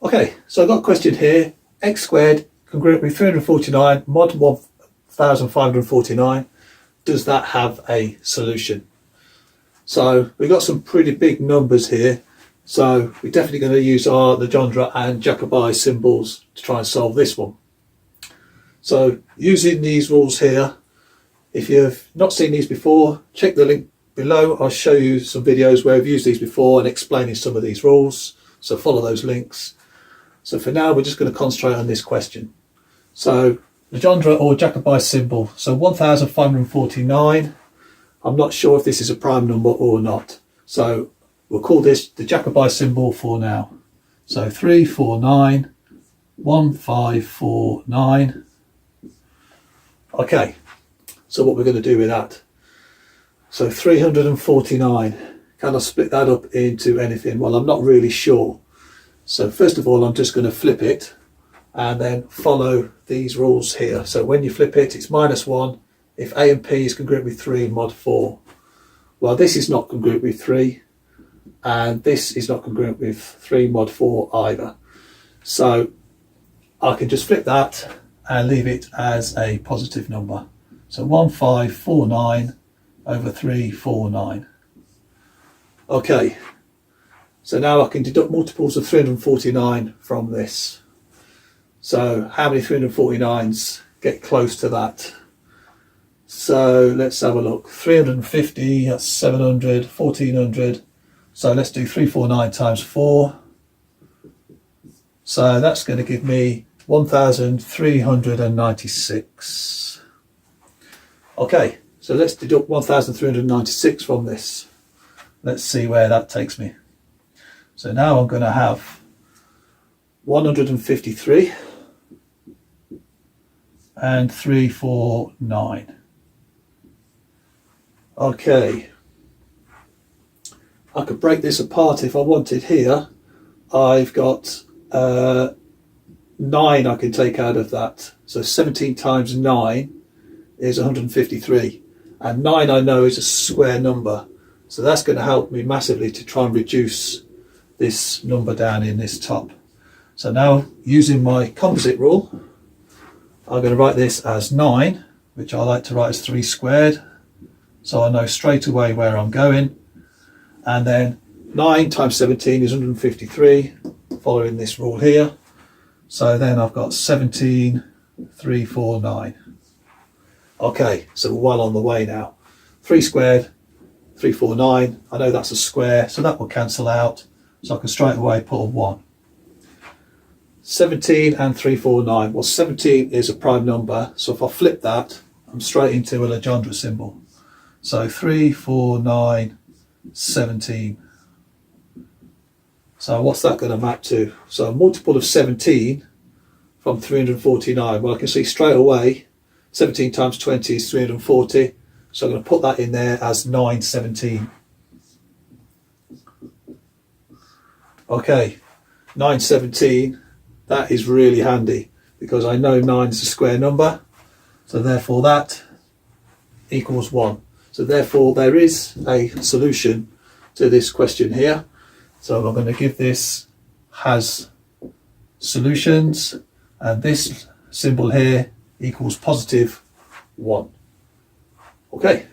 Okay, so I've got a question here. X squared congruent with 349 mod 1549. Does that have a solution? So we've got some pretty big numbers here. So we're definitely going to use our Legendre and Jacobi symbols to try and solve this one. So using these rules here, if you've not seen these before, check the link below. I'll show you some videos where I've used these before and explaining some of these rules. So follow those links. So for now, we're just going to concentrate on this question. So Legendre or Jacobi symbol. So 1549. I'm not sure if this is a prime number or not. So we'll call this the Jacobi symbol for now. So 349, 1549. Okay, so what we're going to do with that. So 349. Can I split that up into anything? Well, I'm not really sure. So first of all, I'm just going to flip it and then follow these rules here. So when you flip it, it's -1 if A and P is congruent with 3 mod 4. Well, this is not congruent with 3, and this is not congruent with 3 mod 4 either. So I can just flip that and leave it as a positive number. So 1549 over 349. Okay. So now I can deduct multiples of 349 from this. So how many 349s get close to that? So let's have a look. 350, that's 700, 1400. So let's do 349 times 4. So that's going to give me 1396. Okay, so let's deduct 1396 from this. Let's see where that takes me. So now I'm going to have 153 and 349. Okay, I could break this apart if I wanted here. I've got 9 I can take out of that. So 17 times 9 is 153. And 9 I know is a square number. So that's going to help me massively to try and reduce this number down in this top. So now, using my composite rule, I'm going to write this as 9, which I like to write as 3 squared. So I know straight away where I'm going. And then 9 times 17 is 153, following this rule here. So then I've got 17,349. Okay, so we're well on the way now. 3 squared, 349. I know that's a square, so that will cancel out. So I can straight away put a 1. 17 and 349. Well, 17 is a prime number, so if I flip that, I'm straight into a Legendre symbol. So 349, 17. So what's that going to map to? So a multiple of 17 from 349. Well, I can see straight away 17 times 20 is 340. So I'm going to put that in there as 917. Okay, 917, that is really handy because I know 9 is a square number. So therefore that equals 1. So therefore there is a solution to this question here. So I'm going to give this has solutions, and this symbol here equals +1. Okay.